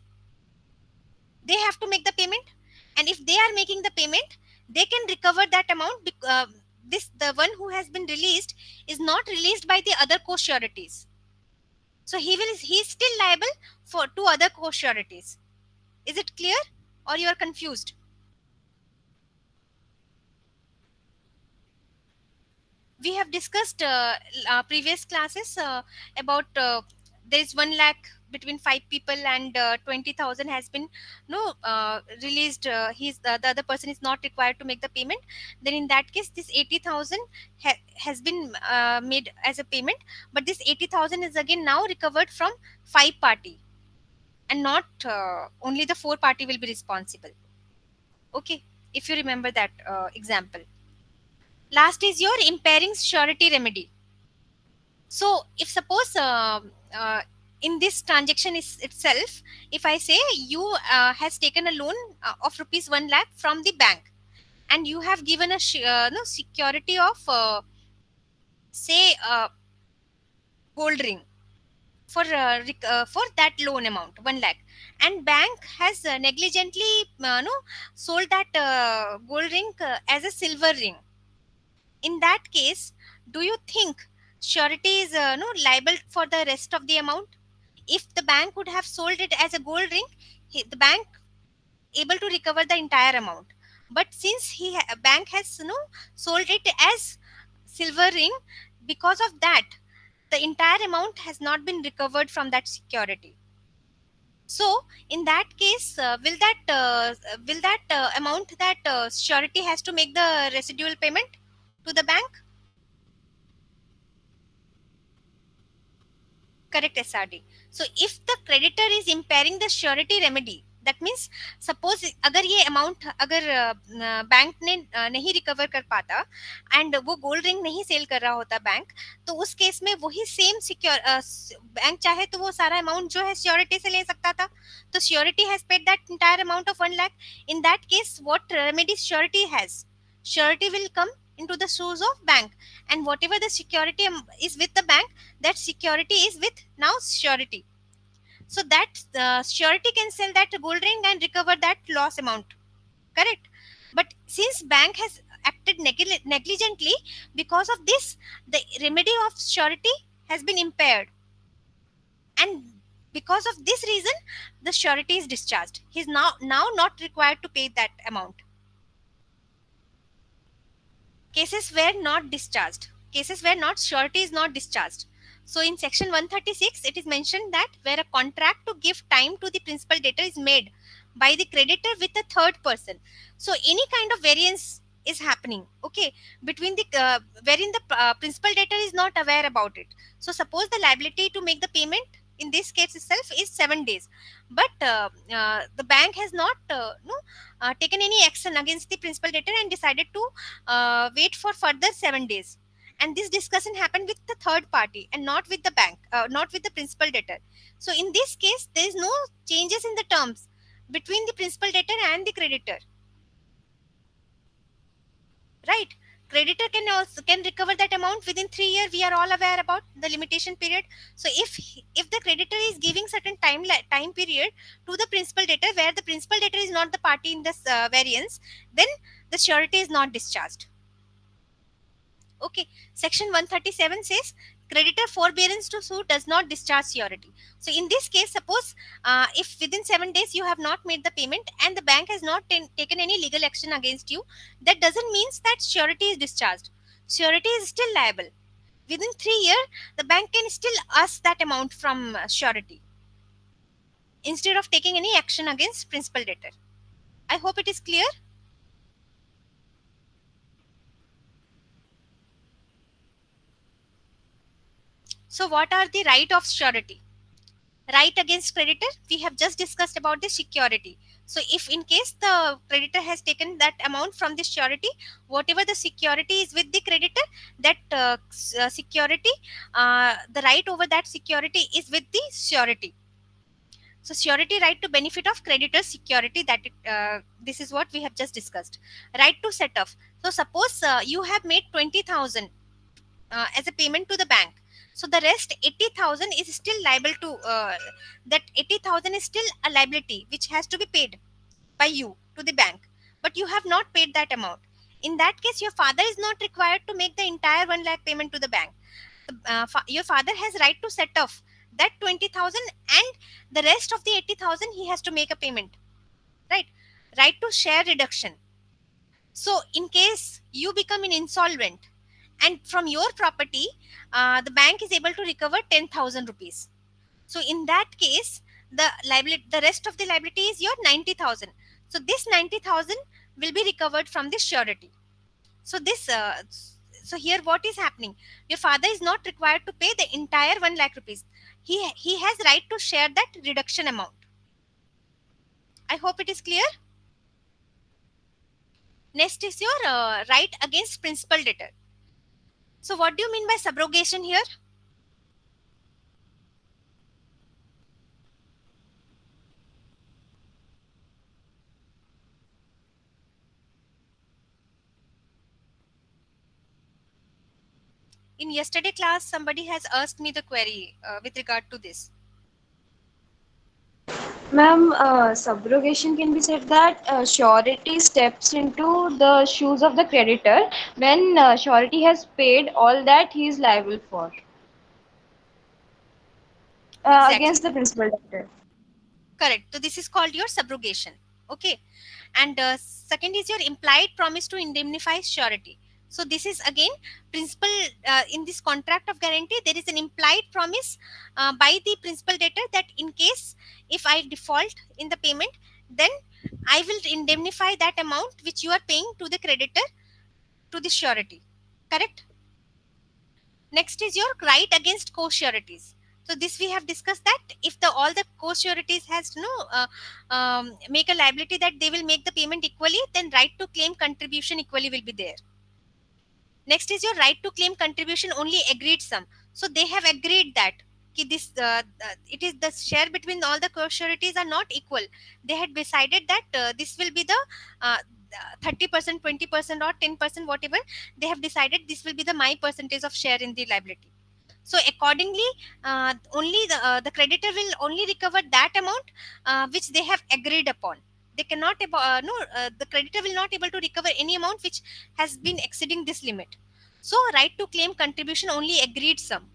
They have to make the payment, and if they are making the payment they can recover that amount. This the one who has been released is not released by the other co-sureties. So he's still liable for two other co-sureties. Is it clear, or you are confused? We have discussed previous classes about there is 1 lakh between 5 people, and 20,000 has been released. The other person is not required to make the payment. Then in that case, this 80,000 has been made as a payment, but this 80,000 is again now recovered from 5 party, and not only the 4 party will be responsible. Okay, if you remember that example. Last is your impairing surety remedy. So if suppose in this transaction is itself, if I say you has taken a loan of rupees 1 lakh from the bank, and you have given a no, security of say gold ring for for that loan amount 1 lakh, and bank has negligently no, sold that gold ring as a silver ring. In that case, do you think surety is no, liable for the rest of the amount? If the bank would have sold it as a gold ring, the bank able to recover the entire amount. But since bank has sold it as silver ring, because of that, the entire amount has not been recovered from that security. So in that case, will that amount that surety has to make the residual payment to the bank? Correct, SRD. So if the creditor is impairing the surety remedy, that means suppose अगर ये amount अगर bank ने नहीं recover कर पाता, and वो gold ring नहीं sell कर रहा होता बैंक, तो उस केस में वही same secure बैंक चाहे तो वो सारा amount जो है surety से ले सकता था. तो surety has paid that entire amount of 1 lakh. In that case, what remedy surety has? Surety will come into the shoes of bank, and whatever the security is with the bank, that security is with now surety. So that surety can sell that gold ring and recover that loss amount. Correct. But since bank has acted negligently, because of this, the remedy of surety has been impaired, and because of this reason, the surety is discharged. He is now not required to pay that amount. Cases were not discharged, cases where not surety is not discharged. So in section 136, it is mentioned that where a contract to give time to the principal debtor is made by the creditor with a third person. So any kind of variance is happening, okay, between the wherein the principal debtor is not aware about it. So suppose the liability to make the payment in this case itself is 7 days, but the bank has not no, taken any action against the principal debtor and decided to wait for further 7 days. And this discussion happened with the third party and not with the bank, not with the principal debtor. So in this case, there is no changes in the terms between the principal debtor and the creditor. Right? Creditor can recover that amount within 3 years. We are all aware about the limitation period. So if the creditor is giving certain time period to the principal debtor where the principal debtor is not the party in this variance, then the surety is not discharged. Okay, section 137 says creditor forbearance to sue does not discharge surety. So in this case, suppose if within 7 days you have not made the payment and the bank has not taken any legal action against you, that doesn't mean that surety is discharged. Surety is still liable. Within 3 years, the bank can still ask that amount from surety instead of taking any action against principal debtor. I hope it is clear. So what are the right of surety? Right against creditor, we have just discussed about the security. So if in case the creditor has taken that amount from the surety, whatever the security is with the creditor, that security, the right over that security is with the surety. So surety right to benefit of creditor's security, that this is what we have just discussed. Right to set off. So suppose you have made 20,000 as a payment to the bank. So the rest 80,000 is still liable to that 80,000 is still a liability which has to be paid by you to the bank, but you have not paid that amount. In that case, your father is not required to make the entire 1 lakh payment to the bank. Your father has right to set off that 20,000, and the rest of the 80,000 he has to make a payment, right? Right to share reduction. So in case you become an insolvent and from your property the bank is able to recover 10,000 rupees, so in that case the rest of the liability is your 90,000. So this 90,000 will be recovered from the surety. So so here what is happening, your father is not required to pay the entire 1 lakh rupees. He has right to share that reduction amount. I hope it is clear. Next is your right against principal debtor. So what do you mean by subrogation here? In yesterday class somebody has asked me the query with regard to this. Ma'am, subrogation can be said that surety steps into the shoes of the creditor when surety has paid all that he is liable for Exactly. against the principal debtor. Correct. So this is called your subrogation. Okay. And second is your implied promise to indemnify surety. So this is again principal in this contract of guarantee. There is an implied promise by the principal debtor that in case if I default in the payment, then I will indemnify that amount which you are paying to the creditor to the surety. Correct. Next is your right against co-sureties. So this we have discussed that if the all the co-sureties has make a liability that they will make the payment equally, then right to claim contribution equally will be there. Next is your right to claim contribution only agreed sum. So they have agreed that this it is the share between all the co-sureties are not equal. They had decided that this will be the 30%, 20% or 10%, whatever they have decided. This will be the my percentage of share in the liability. So accordingly, only the creditor will only recover that amount which they have agreed upon. They cannot no the creditor will not able to recover any amount which has been exceeding this limit. So right to claim contribution only agreed sum.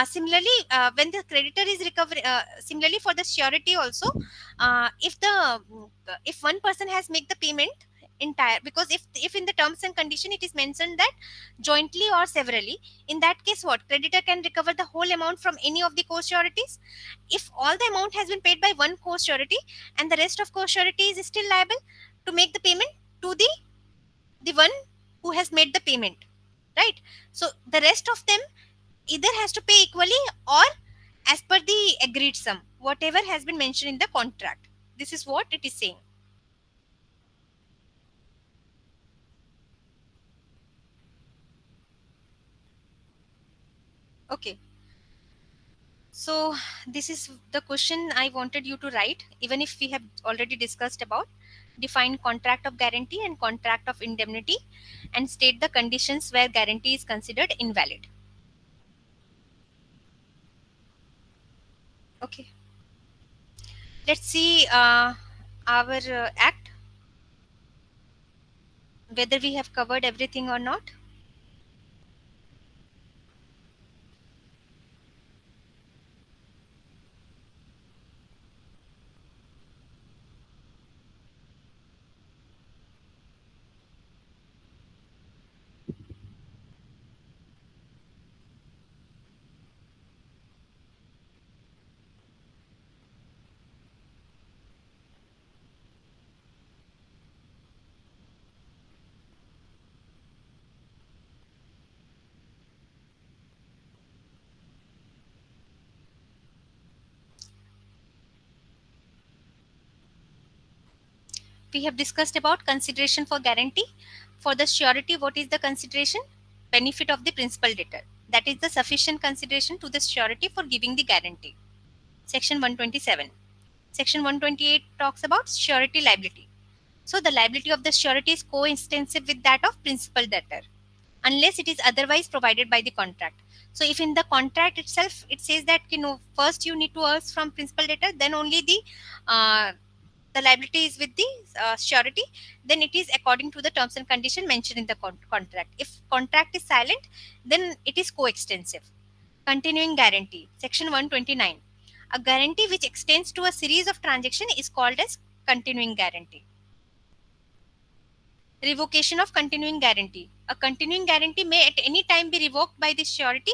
Similarly, when the creditor is recovering, similarly for the surety also, if one person has make the payment entire, because if in the terms and condition it is mentioned that jointly or severally, in that case what creditor can recover the whole amount from any of the co-sureties. If all the amount has been paid by one co-surety and the rest of co-surety is still liable to make the payment to the one who has made the payment, right? So the rest of them either has to pay equally or as per the agreed sum, whatever has been mentioned in the contract. This is what it is saying. Okay. So this is the question I wanted you to write, even if we have already discussed about define contract of guarantee and contract of indemnity and state the conditions where guarantee is considered invalid. Okay. Let's see our act, whether we have covered everything or not. We have discussed about consideration for guarantee. For the surety, what is the consideration? Benefit of the principal debtor. That is the sufficient consideration to the surety for giving the guarantee. Section 127. Section 128 talks about surety liability. So the liability of the surety is coextensive with that of principal debtor unless it is otherwise provided by the contract. So if in the contract itself it says that first you need to ask from principal debtor, then only uh, the liability is with the surety, then it is according to the terms and condition mentioned in the contract. If contract is silent, then it is coextensive. Continuing guarantee, section 129. A guarantee which extends to a series of transactions is called as continuing guarantee. Revocation of continuing guarantee. A continuing guarantee may at any time be revoked by the surety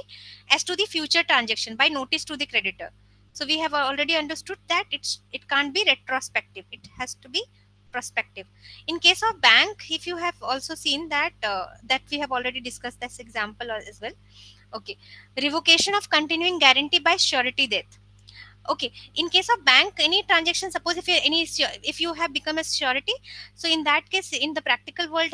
as to the future transaction by notice to the creditor. So we have already understood that it can't be retrospective. It has to be prospective. In case of bank, if you have also seen that that we have already discussed this example as well. Okay, revocation of continuing guarantee by surety death. Okay, in case of bank, any transaction, suppose if you if you have become a surety, so in that case, in the practical world,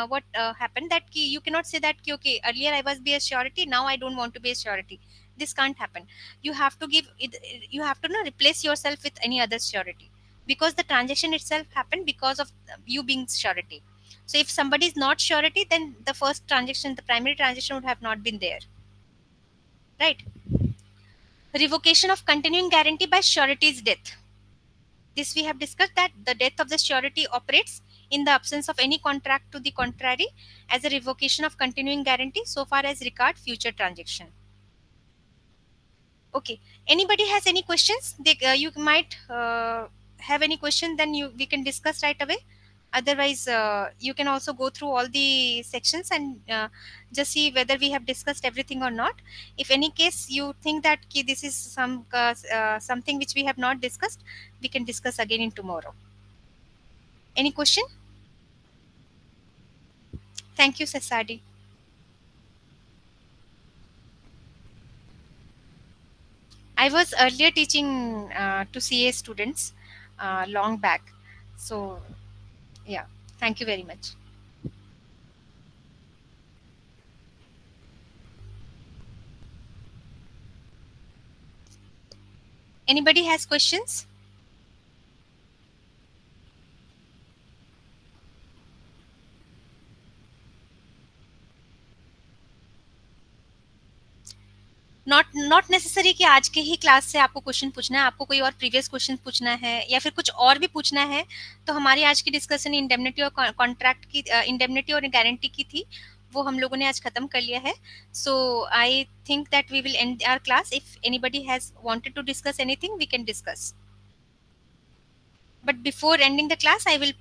what happened that you cannot say that okay, earlier I was be a surety, now I don't want to be a surety. This can't happen. You have to give it, you have to replace yourself with any other surety, because the transaction itself happened because of you being surety. So if somebody is not surety, then the first transaction, the primary transaction, would have not been there, right? Revocation of continuing guarantee by surety's death. This we have discussed, that the death of the surety operates in the absence of any contract to the contrary as a revocation of continuing guarantee so far as regard future transaction. Okay. Anybody has any questions? You might have any question, then we can discuss right away. Otherwise, you can also go through all the sections and just see whether we have discussed everything or not. If any case you think that this is something which we have not discussed, we can discuss again in tomorrow. Any question? Thank you, Sasadi. I was earlier teaching to CA students long back. So, yeah, thank you very much. Anybody has questions? Not necessary कि आज के ही class से आपको question पूछना है, आपको कोई और प्रीवियस क्वेश्चन पूछना है या फिर कुछ और भी पूछना है, तो हमारी आज की डिस्कशन इंडेमनिटी और कॉन्ट्रैक्ट की, इंडेमनिटी और गारंटी की थी, वो हम लोगों ने आज खत्म कर लिया है. So I think that we will end our class. If anybody has wanted to discuss anything, we can discuss. But before ending the class, I will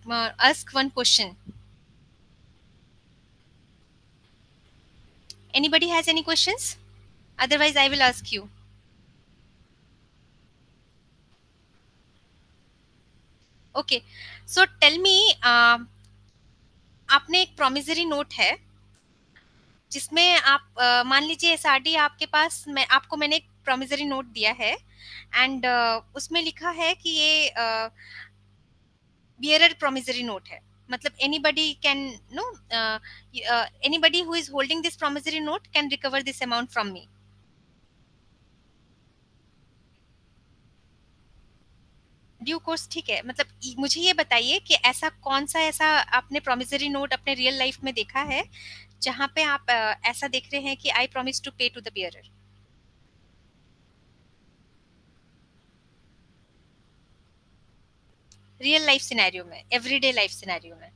ask one question. Anybody has any questions? Otherwise, I will ask you. Okay. So tell me, आपने एक promissory note है जिसमें आप मान लीजिए SRD आपके पास, मैं आपको मैंने एक promissory note दिया है एंड उसमें लिखा है कि ये bearer promissory note है. मतलब anybody can no anybody who is holding this promissory note can recover this amount from me. Due course ठीक है. मतलब मुझे ये बताइए कि ऐसा कौन सा ऐसा आपने प्रोमिसरी नोट अपने रियल लाइफ में देखा है जहां पे आप ऐसा देख रहे हैं कि I promise to pay to the bearer. Real life scenario में, एवरीडे लाइफ सिनेरियो में.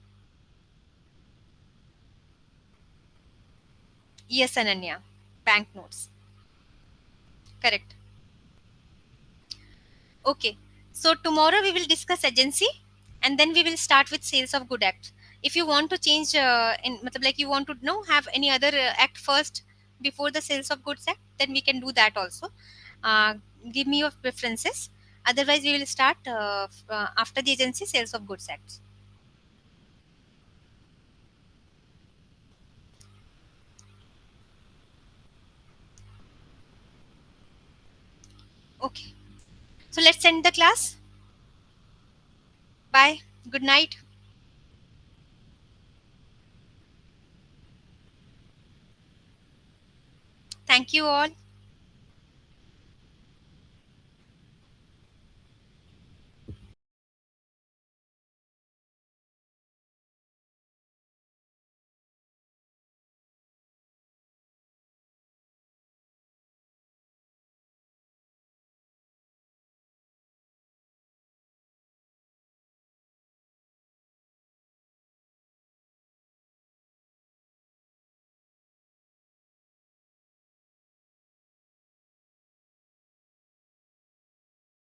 Yes Ananya, bank notes. Correct. Okay. So tomorrow we will discuss agency and then we will start with sales of good act. If you want to change in matlab like you want to know have any other act first before the sales of goods act, then we can do that also. Uh, Give me your preferences. Otherwise we will start after the agency sales of goods acts. Okay. So let's end the class. Bye. Good night. Thank you all.